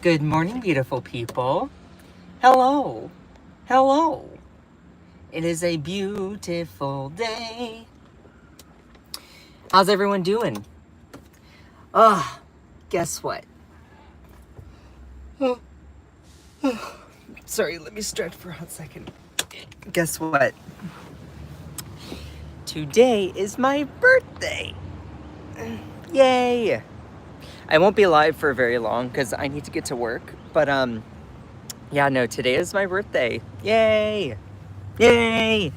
Good morning, beautiful people. Hello. Hello. It is a beautiful day. How's everyone doing? Guess what? Sorry, let me stretch for a hot second. Guess what? Today is my birthday. Yay. I won't be live for very long because I need to get to work. But, yeah, no, today is my birthday. Yay. Yay.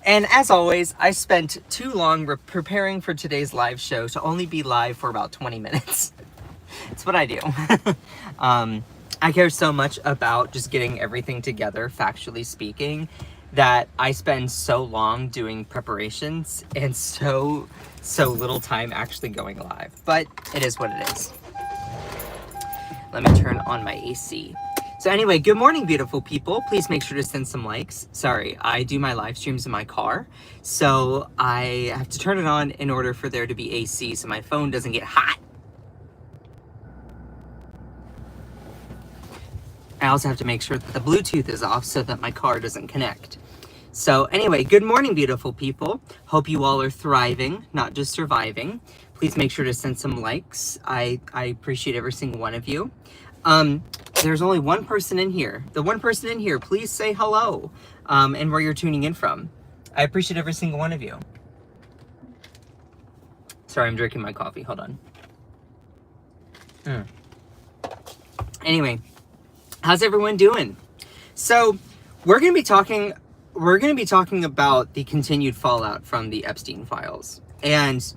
And as always, I spent too long preparing for today's live show to only be live for about 20 minutes. It's what I do. I care so much about just getting everything together, factually speaking, that I spend so long doing preparations and so little time actually going live. But it is what it is. Let me turn on my AC. So anyway, good morning, beautiful people. Please make sure to send some likes. Sorry, I do my live streams in my car, so I have to turn it on in order for there to be AC so my phone doesn't get hot. I also have to make sure that the Bluetooth is off so that my car doesn't connect. So anyway, good morning, beautiful people. Hope you all are thriving, not just surviving. Please make sure to send some likes. I appreciate every single one of you. There's only one person in here. The one person in here, please say hello, and where you're tuning in from. I appreciate every single one of you. Sorry, I'm drinking my coffee. Hold on. Anyway, how's everyone doing? So we're going to be talking about the continued fallout from the Epstein files and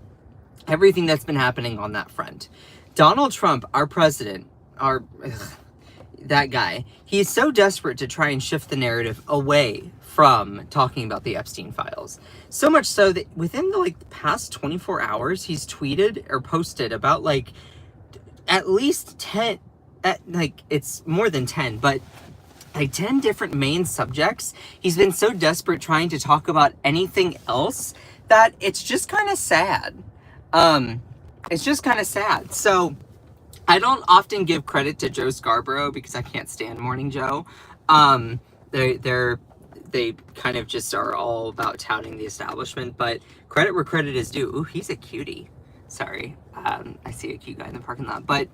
everything that's been happening on that front. Donald Trump, our president, that guy, he is so desperate to try and shift the narrative away from talking about the Epstein files. So much so that within the past 24 hours, he's tweeted or posted about at least 10, it's more than 10, but 10 different main subjects. He's been so desperate trying to talk about anything else that it's just kind of sad. It's just kind of sad. So I don't often give credit to Joe Scarborough because I can't stand Morning Joe. They kind of just are all about touting the establishment, but credit where credit is due. Ooh, he's a cutie. Sorry. I see a cute guy in the parking lot, but,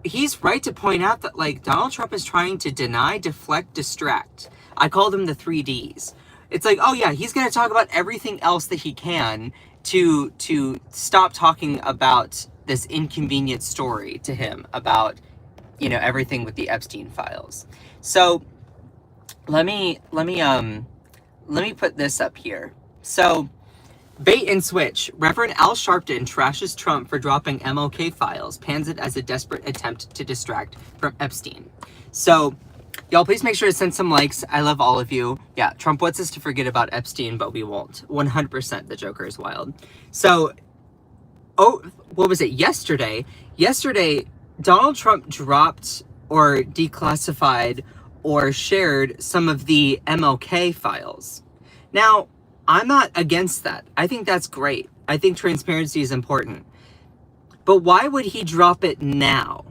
he's right to point out that Donald Trump is trying to deny, deflect, distract. I call them the 3 Ds. It's oh yeah, he's going to talk about everything else that he can to stop talking about this inconvenient story to him about, everything with the Epstein files. So let me put this up here. So bait and switch. Reverend Al Sharpton trashes Trump for dropping MLK files, pans it as a desperate attempt to distract from Epstein. So y'all, please make sure to send some likes. I love all of you. Yeah, Trump wants us to forget about Epstein, but we won't. 100% the Joker is wild. So, what was it? Yesterday, Donald Trump dropped or declassified or shared some of the MLK files. Now, I'm not against that. I think that's great. I think transparency is important. But why would he drop it now?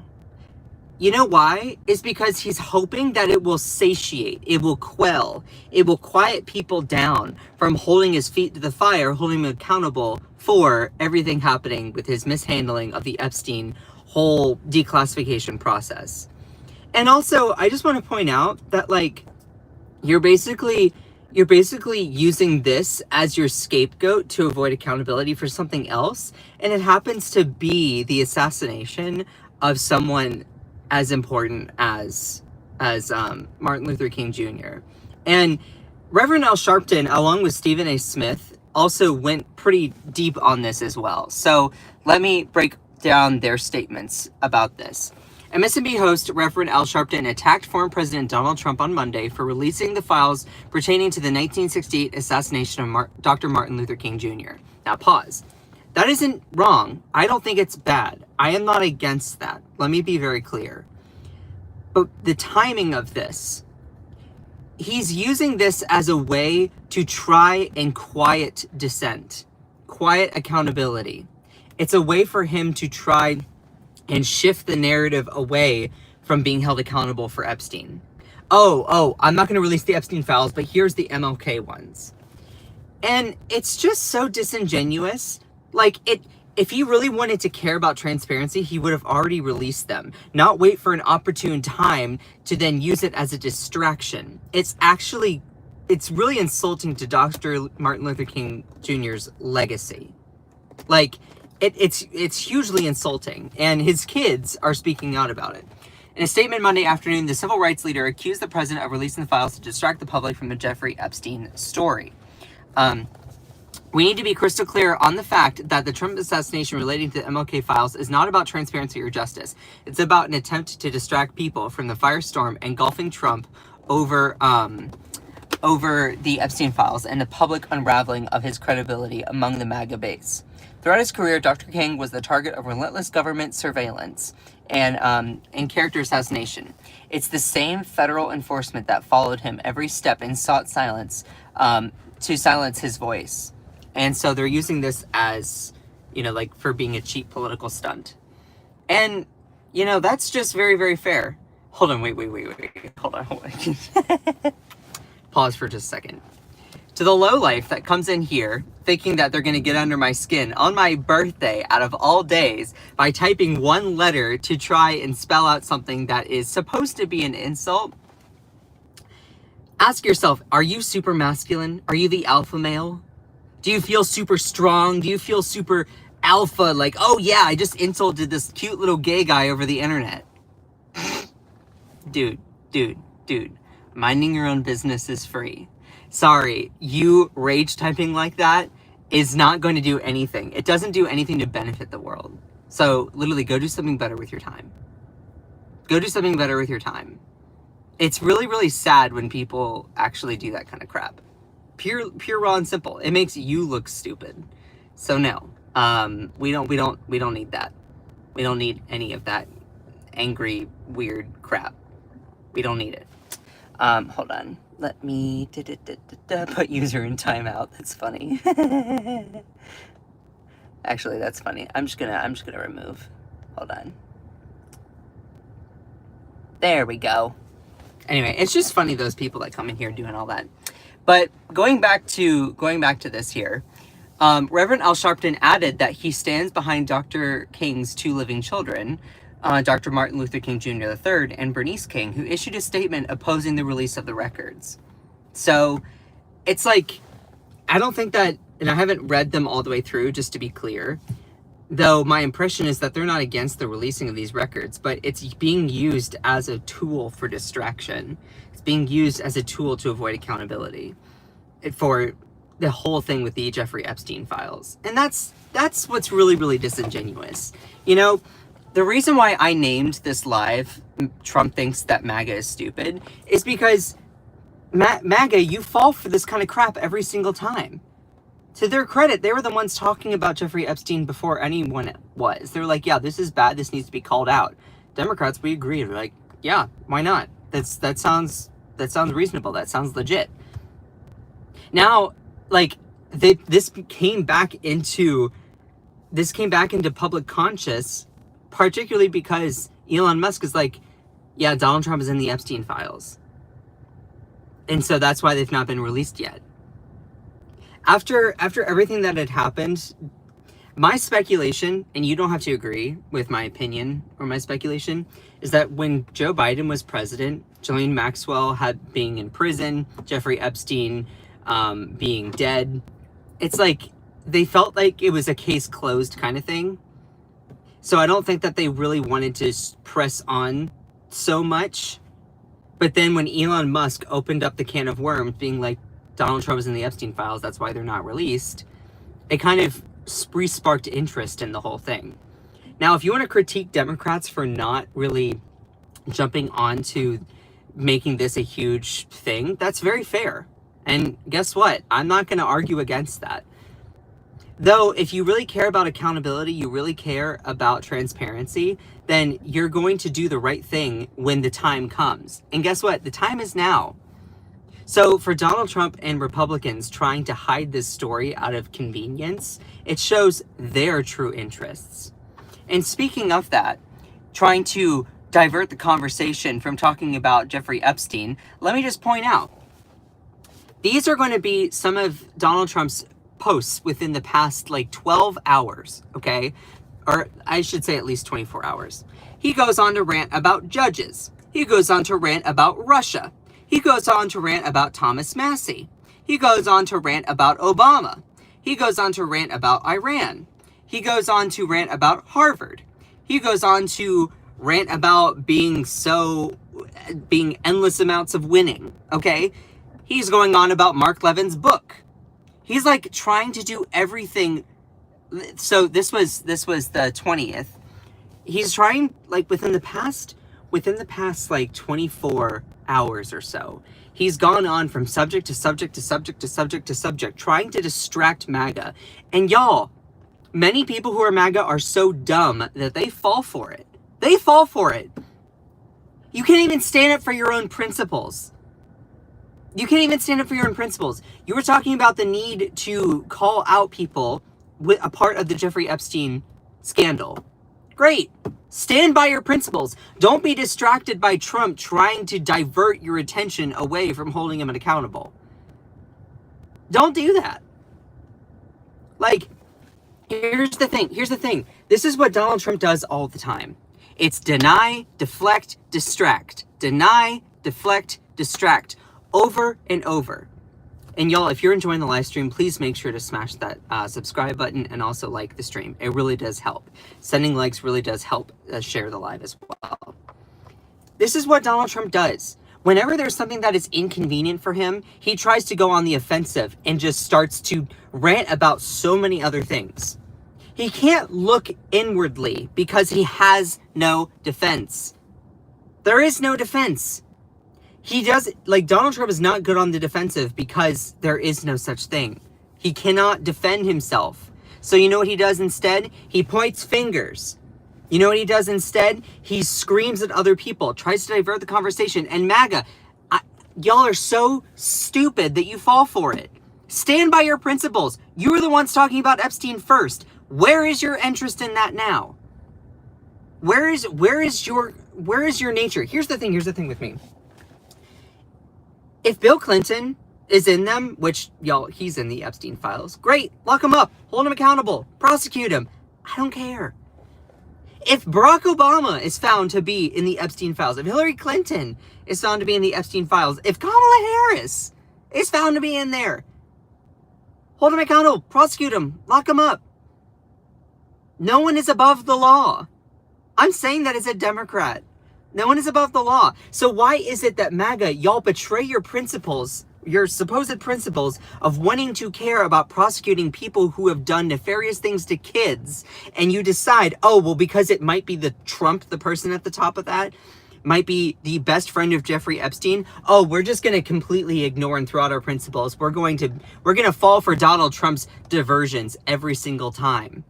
You know why? It's because he's hoping that it will satiate, it will quell, it will quiet people down from holding his feet to the fire, holding him accountable for everything happening with his mishandling of the Epstein whole declassification process. And also, I just want to point out that you're basically using this as your scapegoat to avoid accountability for something else. And it happens to be the assassination of someone as important as Martin Luther King Jr. And Reverend Al Sharpton, along with Stephen A. Smith, also went pretty deep on this as well. So let me break down their statements about this. MSNBC host Reverend Al Sharpton attacked former President Donald Trump on Monday for releasing the files pertaining to the 1968 assassination of Dr. Martin Luther King Jr. Now pause. That isn't wrong. I don't think it's bad. I am not against that. Let me be very clear. But the timing of this, he's using this as a way to try and quiet dissent, quiet accountability. It's a way for him to try and shift the narrative away from being held accountable for Epstein. Oh, I'm not going to release the Epstein files, but here's the MLK ones. And it's just so disingenuous. Like, if he really wanted to care about transparency, he would have already released them, not wait for an opportune time to then use it as a distraction. It's really insulting to Dr. Martin Luther King Jr.'s legacy. Like, it's hugely insulting, and his kids are speaking out about it. In a statement Monday afternoon, the civil rights leader accused the president of releasing the files to distract the public from the Jeffrey Epstein story. We need to be crystal clear on the fact that the Trump assassination relating to the MLK files is not about transparency or justice. It's about an attempt to distract people from the firestorm engulfing Trump over the Epstein files and the public unraveling of his credibility among the MAGA base. Throughout his career, Dr. King was the target of relentless government surveillance and character assassination. It's the same federal enforcement that followed him every step and sought to silence his voice. And so they're using this as, like for being a cheap political stunt. And, that's just very, very fair. Hold on, wait. Hold on. Pause for just a second. To the lowlife that comes in here thinking that they're going to get under my skin on my birthday out of all days by typing one letter to try and spell out something that is supposed to be an insult. Ask yourself, are you super masculine? Are you the alpha male? Do you feel super strong? Do you feel super alpha? Like, oh yeah, I just insulted this cute little gay guy over the internet. Dude. Minding your own business is free. Sorry, you rage typing like that is not going to do anything. It doesn't do anything to benefit the world. So literally go do something better with your time. Go do something better with your time. It's really, really sad when people actually do that kind of crap. Pure, raw and simple. It makes you look stupid. So no, we don't need that. We don't need any of that angry, weird crap. We don't need it. Hold on. Let me put user in timeout. That's funny. Actually, that's funny. I'm just gonna remove. Hold on. There we go. Anyway, it's just funny those people that come in here doing all that. But going back to this here, Reverend Al Sharpton added that he stands behind Dr. King's two living children, Dr. Martin Luther King Jr. III and Bernice King, who issued a statement opposing the release of the records. So it's like, I don't think that, and I haven't read them all the way through, just to be clear, though my impression is that they're not against the releasing of these records, but it's being used as a tool for distraction. It's being used as a tool to avoid accountability for the whole thing with the Jeffrey Epstein files. And that's what's really, really disingenuous. The reason why I named this live, Trump thinks that MAGA is stupid, is because MAGA, you fall for this kind of crap every single time. To their credit, they were the ones talking about Jeffrey Epstein before anyone was. They were like, yeah, this is bad, this needs to be called out. Democrats, we agreed. We're like, yeah, why not? That sounds reasonable, that sounds legit. Now, like, this came back into public conscious, particularly because Elon Musk is like, yeah, Donald Trump is in the Epstein files. And so that's why they've not been released yet. After everything that had happened, my speculation, and you don't have to agree with my opinion or my speculation, is that when Joe Biden was president, Ghislaine Maxwell being in prison, Jeffrey Epstein being dead, it's like they felt like it was a case closed kind of thing. So I don't think that they really wanted to press on so much. But then when Elon Musk opened up the can of worms, being like, Donald Trump is in the Epstein files, that's why they're not released, it kind of sparked interest in the whole thing. Now, if you want to critique Democrats for not really jumping onto making this a huge thing, that's very fair. And guess what? I'm not going to argue against that. Though, if you really care about accountability, you really care about transparency, then you're going to do the right thing when the time comes. And guess what? The time is now. So for Donald Trump and Republicans trying to hide this story out of convenience, it shows their true interests. And speaking of that, trying to divert the conversation from talking about Jeffrey Epstein, let me just point out, these are going to be some of Donald Trump's posts within the past like 12 hours, okay? Or I should say at least 24 hours. He goes on to rant about judges. He goes on to rant about Russia. He goes on to rant about Thomas Massie. He goes on to rant about Obama. He goes on to rant about Iran. He goes on to rant about Harvard. He goes on to rant about being endless amounts of winning, okay? He's going on about Mark Levin's book. He's like trying to do everything. So this was the 20th. He's trying, like, within the past like 24 hours or so, he's gone on from subject to subject to subject to subject to subject, trying to distract MAGA. And y'all, many people who are MAGA are so dumb that they fall for it. They fall for it. You can't even stand up for your own principles. You can't even stand up for your own principles. You were talking about the need to call out people with a part of the Jeffrey Epstein scandal. Great. Stand by your principles. Don't be distracted by Trump trying to divert your attention away from holding him accountable. Don't do that. Like, here's the thing. This is what Donald Trump does all the time. It's deny, deflect, distract. Deny, deflect, distract. Over and over. And y'all, if you're enjoying the live stream, please make sure to smash that subscribe button and also like the stream. It really does help. Sending likes really does help share the live as well. This is what Donald Trump does. Whenever there's something that is inconvenient for him, he tries to go on the offensive and just starts to rant about so many other things. He can't look inwardly because he has no defense. There is no defense. Donald Trump is not good on the defensive because there is no such thing. He cannot defend himself. So you know what he does instead? He points fingers. You know what he does instead? He screams at other people, tries to divert the conversation. And MAGA, y'all are so stupid that you fall for it. Stand by your principles. You were the ones talking about Epstein first. Where is your interest in that now? Where is your nature? Here's the thing with me. If Bill Clinton is in them, which, y'all, he's in the Epstein files, great, lock him up, hold him accountable, prosecute him. I don't care. If Barack Obama is found to be in the Epstein files, if Hillary Clinton is found to be in the Epstein files, if Kamala Harris is found to be in there, hold him accountable, prosecute him, lock him up. No one is above the law. I'm saying that as a Democrat. No one is above the law. So why is it that MAGA, y'all betray your principles, your supposed principles of wanting to care about prosecuting people who have done nefarious things to kids, and you decide, oh, well, because it might be the person at the top of that, might be the best friend of Jeffrey Epstein, oh, we're just going to completely ignore and throw out our principles. We're going to fall for Donald Trump's diversions every single time.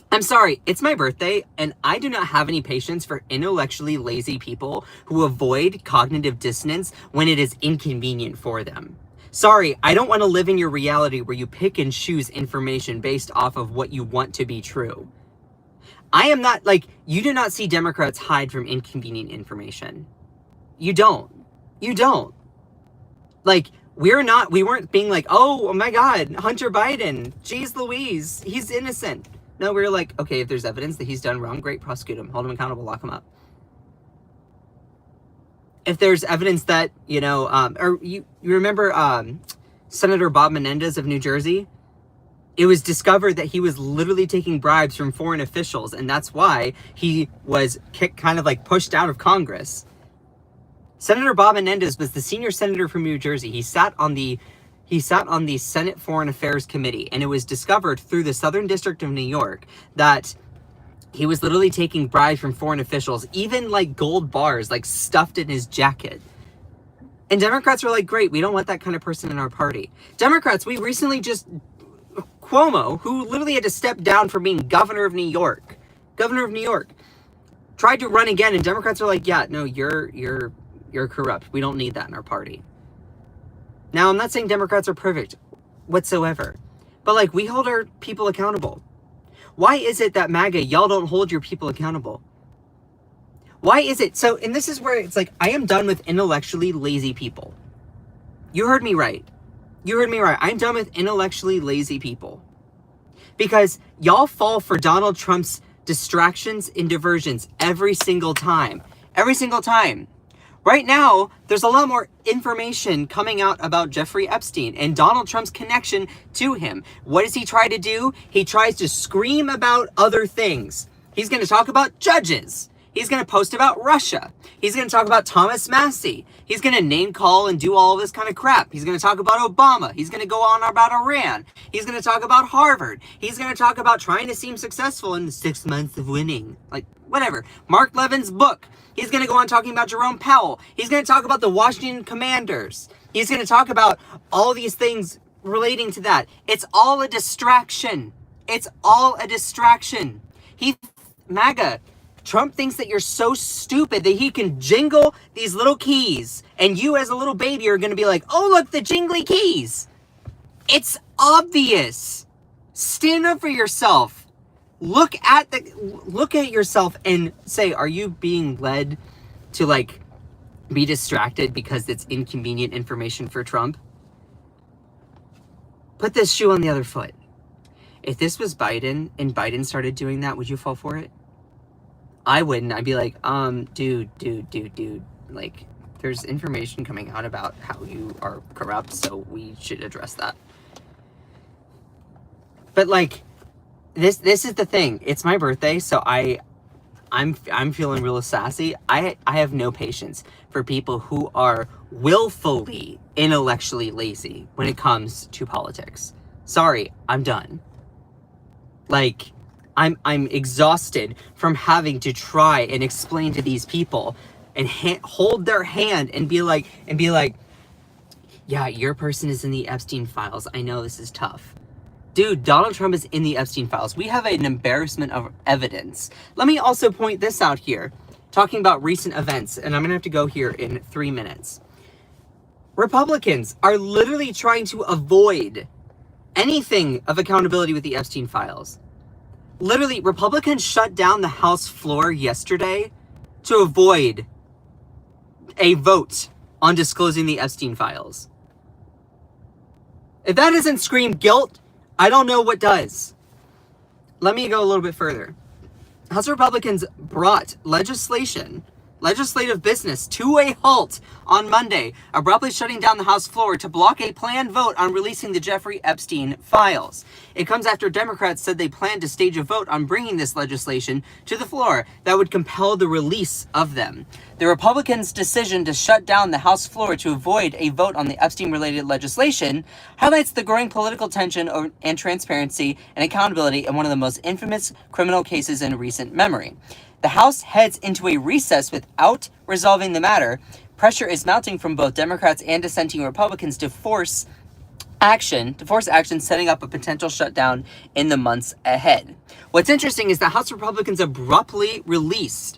I'm sorry, it's my birthday, and I do not have any patience for intellectually lazy people who avoid cognitive dissonance when it is inconvenient for them. Sorry, I don't want to live in your reality where you pick and choose information based off of what you want to be true. I am not, you do not see Democrats hide from inconvenient information. You don't. You don't. We weren't being like, oh my God, Hunter Biden, geez Louise, he's innocent. No, we were like, okay, if there's evidence that he's done wrong, great, prosecute him, hold him accountable, lock him up. If there's evidence that, you remember Senator Bob Menendez of New Jersey? It was discovered that he was literally taking bribes from foreign officials, and that's why he was pushed out of Congress. Senator Bob Menendez was the senior senator from New Jersey. He sat on the Senate Foreign Affairs Committee, and it was discovered through the Southern District of New York that he was literally taking bribes from foreign officials, even gold bars, stuffed in his jacket. And Democrats were like, great, we don't want that kind of person in our party. Democrats, we recently Cuomo, who literally had to step down from being governor of New York, tried to run again, and Democrats are like, yeah, no, you're corrupt. We don't need that in our party. Now, I'm not saying Democrats are perfect whatsoever, but we hold our people accountable. Why is it that MAGA, y'all don't hold your people accountable? Why is it? So, and this is where it's like, I am done with intellectually lazy people. You heard me right. You heard me right. I'm done with intellectually lazy people. Because y'all fall for Donald Trump's distractions and diversions every single time. Every single time. Right now, there's a lot more information coming out about Jeffrey Epstein and Donald Trump's connection to him. What does he try to do? He tries to scream about other things. He's going to talk about judges. He's going to post about Russia. He's going to talk about Thomas Massie. He's going to name call and do all this kind of crap. He's going to talk about Obama. He's going to go on about Iran. He's going to talk about Harvard. He's going to talk about trying to seem successful in the 6 months of winning. Like, whatever. Mark Levin's book. He's going to go on talking about Jerome Powell. He's going to talk about the Washington Commanders. He's going to talk about all these things relating to that. It's all a distraction. It's all a distraction. MAGA, Trump thinks that you're so stupid that he can jingle these little keys. And you as a little baby are going to be like, oh, look, the jingly keys. It's obvious. Stand up for yourself. Look at yourself and say, are you being led to like be distracted because it's inconvenient information for Trump? Put this shoe on the other foot. If this was Biden and Biden started doing that, would you fall for it? I wouldn't. I'd be like, dude. Like, there's information coming out about how you are corrupt, so we should address that. But like, this is the thing. It's my birthday, so I'm feeling real sassy. I have no patience for people who are willfully intellectually lazy when it comes to politics. Sorry, I'm done. Like, I'm exhausted from having to try and explain to these people and hold their hand and be like, yeah, your person is in the Epstein files. I know this is tough. Dude, Donald Trump is in the Epstein files. We have an embarrassment of evidence. Let me also point this out here, talking about recent events, and I'm going to have to go here in 3 minutes. Republicans are literally trying to avoid anything of accountability with the Epstein files. Literally, Republicans shut down the House floor yesterday to avoid a vote on disclosing the Epstein files. If that doesn't scream guilt, I don't know what does. Let me go a little bit further. House Republicans brought legislative business to a halt on Monday, abruptly shutting down the House floor to block a planned vote on releasing the Jeffrey Epstein files. It comes after Democrats said they planned to stage a vote on bringing this legislation to the floor that would compel the release of them. The Republicans' decision to shut down the House floor to avoid a vote on the Epstein-related legislation highlights the growing political tension and transparency and accountability in one of the most infamous criminal cases in recent memory. The House heads into a recess without resolving the matter. Pressure is mounting from both Democrats and dissenting Republicans to force action, setting up a potential shutdown in the months ahead. What's interesting is the House Republicans abruptly recessed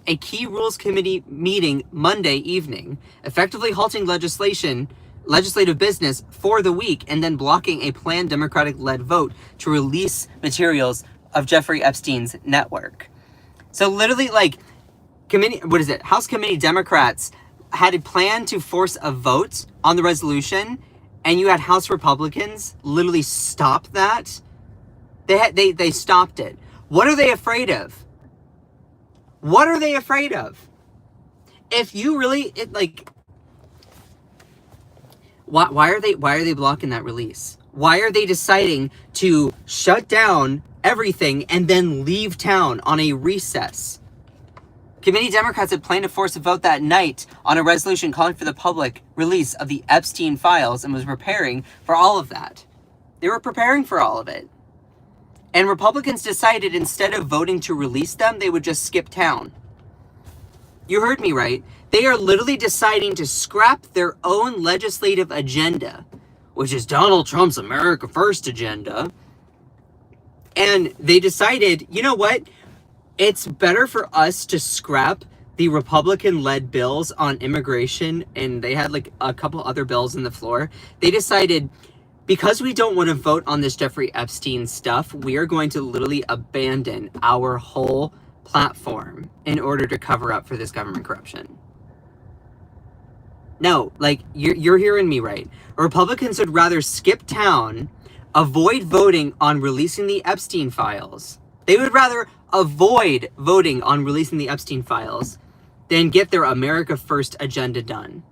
a key Rules Committee meeting Monday evening, effectively halting legislative business for the week and then blocking a planned Democratic-led vote to release materials of Jeffrey Epstein's network. So literally, like, House Committee Democrats had a plan to force a vote on the resolution, and you had House Republicans literally stop that. They stopped it. What are they afraid of? What are they afraid of? If you really why are they blocking that release? Why are they deciding to shut down everything and then leave town on a recess? Committee Democrats had planned to force a vote that night on a resolution calling for the public release of the Epstein files and was preparing for all of that. They were preparing for all of it. And Republicans decided instead of voting to release them, they would just skip town. You heard me right. They are literally deciding to scrap their own legislative agenda, which is Donald Trump's America First agenda. And they decided, you know what? It's better for us to scrap the Republican-led bills on immigration, and they had like a couple other bills on the floor. They decided, because we don't want to vote on this Jeffrey Epstein stuff, we are going to literally abandon our whole platform in order to cover up for this government corruption. No, like, you're hearing me right. Republicans would rather skip town, avoid voting on releasing the Epstein files. They would rather avoid voting on releasing the Epstein files than get their America First agenda done.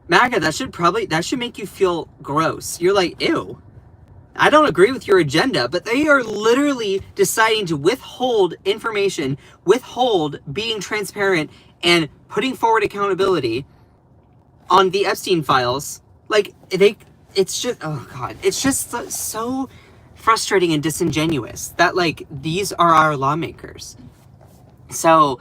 MAGA, that should make you feel gross. You're like, ew. I don't agree with your agenda, but they are literally deciding to withhold information, withhold being transparent, and putting forward accountability on the Epstein files. Like, it's just, oh God, it's just so frustrating and disingenuous that, like, these are our lawmakers. So,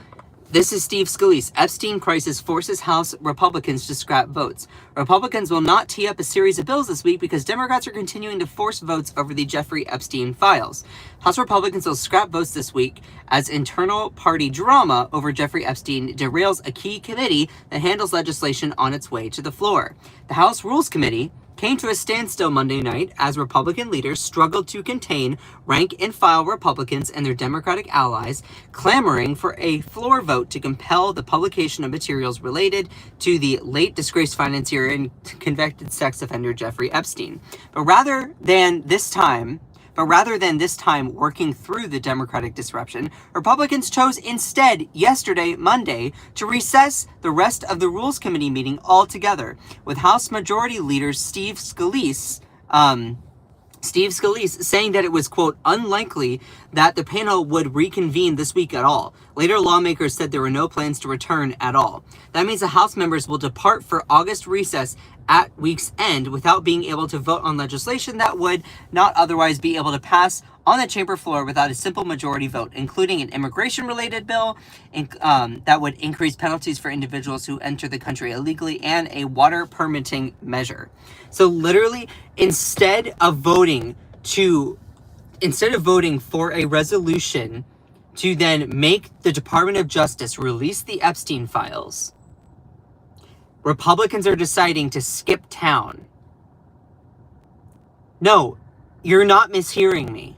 this is Steve Scalise. Epstein crisis forces House Republicans to scrap votes. Republicans will not tee up a series of bills this week because Democrats are continuing to force votes over the Jeffrey Epstein files. House Republicans will scrap votes this week as internal party drama over Jeffrey Epstein derails a key committee that handles legislation on its way to the floor. The House Rules Committee came to a standstill Monday night as Republican leaders struggled to contain rank-and-file Republicans and their Democratic allies, clamoring for a floor vote to compel the publication of materials related to the late disgraced financier and convicted sex offender Jeffrey Epstein. But rather than this time working through the Democratic disruption, Republicans chose instead yesterday, Monday, to recess the rest of the Rules Committee meeting altogether, with House Majority Leader Steve Scalise saying that it was, quote, unlikely that the panel would reconvene this week at all. Later, lawmakers said there were no plans to return at all. That means the House members will depart for August recess at week's end without being able to vote on legislation that would not otherwise be able to pass on the chamber floor without a simple majority vote, including an immigration-related bill that would increase penalties for individuals who enter the country illegally and a water permitting measure. So literally, instead of voting for a resolution to then make the Department of Justice release the Epstein files, Republicans are deciding to skip town. No, you're not mishearing me.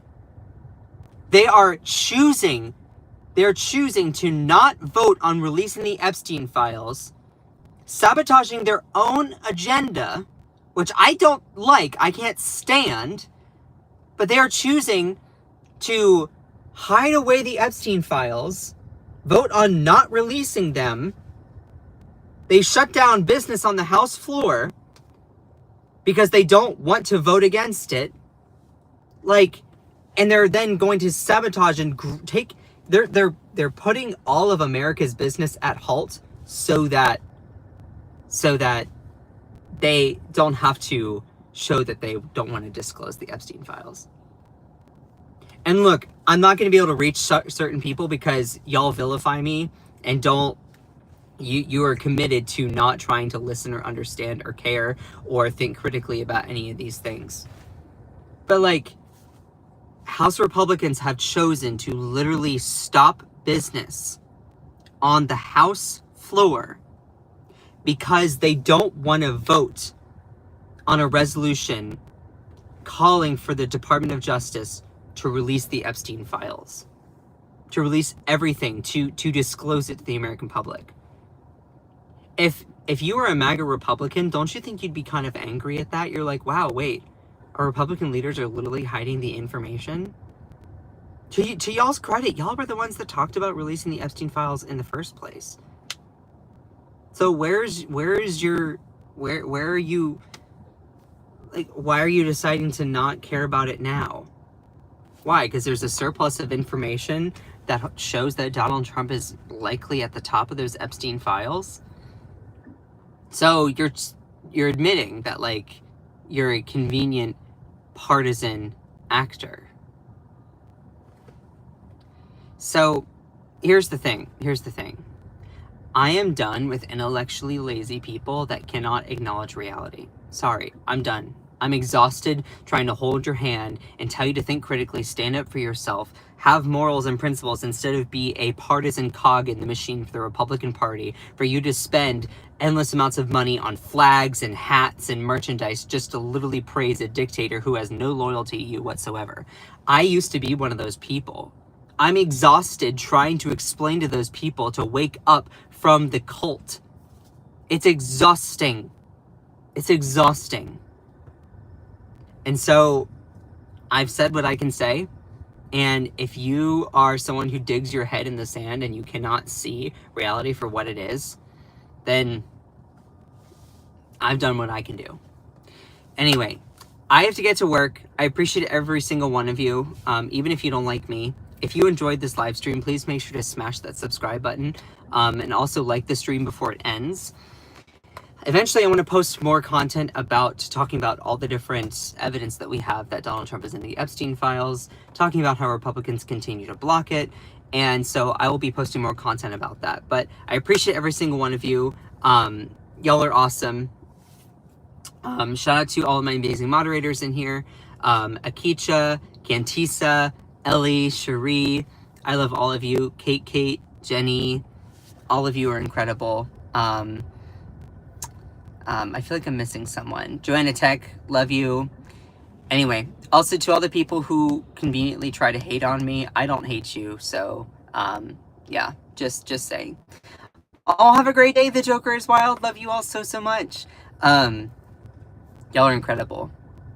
They're choosing to not vote on releasing the Epstein files, sabotaging their own agenda, which I don't like, I can't stand, but they are choosing to hide away the Epstein files, vote on not releasing them. They shut down business on the House floor because they don't want to vote against it. Like, and they're then going to sabotage and they're putting all of America's business at halt so that they don't have to show that they don't want to disclose the Epstein files. And look, I'm not going to be able to reach certain people because y'all vilify me and you are committed to not trying to listen or understand or care or think critically about any of these things. But like, House Republicans have chosen to literally stop business on the House floor because they don't want to vote on a resolution calling for the Department of Justice to release the Epstein files, to release everything, to disclose it to the American public. If you were a MAGA Republican, don't you think you'd be kind of angry at that? You're like, wow, wait, our Republican leaders are literally hiding the information? To y'all's credit, y'all were the ones that talked about releasing the Epstein files in the first place. So where are you, like, why are you deciding to not care about it now? Why? Because there's a surplus of information that shows that Donald Trump is likely at the top of those Epstein files? So you're admitting that, like, you're a convenient partisan actor. So here's the thing. I am done with intellectually lazy people that cannot acknowledge reality. Sorry, I'm done. I'm exhausted trying to hold your hand and tell you to think critically, stand up for yourself, have morals and principles instead of be a partisan cog in the machine for the Republican Party, for you to spend endless amounts of money on flags and hats and merchandise just to literally praise a dictator who has no loyalty to you whatsoever. I used to be one of those people. I'm exhausted trying to explain to those people to wake up from the cult. It's exhausting. It's exhausting. And so I've said what I can say. And if you are someone who digs your head in the sand and you cannot see reality for what it is, then I've done what I can do. Anyway, I have to get to work. I appreciate every single one of you, even if you don't like me. If you enjoyed this live stream, please make sure to smash that subscribe button, and also like the stream before it ends. Eventually, I want to post more content about talking about all the different evidence that we have that Donald Trump is in the Epstein files, talking about how Republicans continue to block it, and so I will be posting more content about that. But I appreciate every single one of you. Y'all are awesome. Shout out to all of my amazing moderators in here. Akicha, Cantisa, Ellie, Cherie. I love all of you. Kate, Jenny. All of you are incredible. I feel like I'm missing someone. Joanna Tech, love you. Anyway, also to all the people who conveniently try to hate on me, I don't hate you. So, yeah, just saying. All have a great day. The Joker is wild. Love you all so much. Y'all are incredible.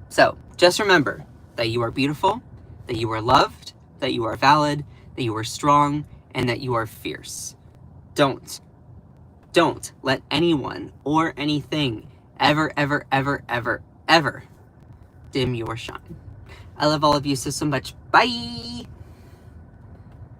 So, just remember that you are beautiful, that you are loved, that you are valid, that you are strong, and that you are fierce. Don't let anyone or anything ever dim your shine. I love all of you so much. Bye!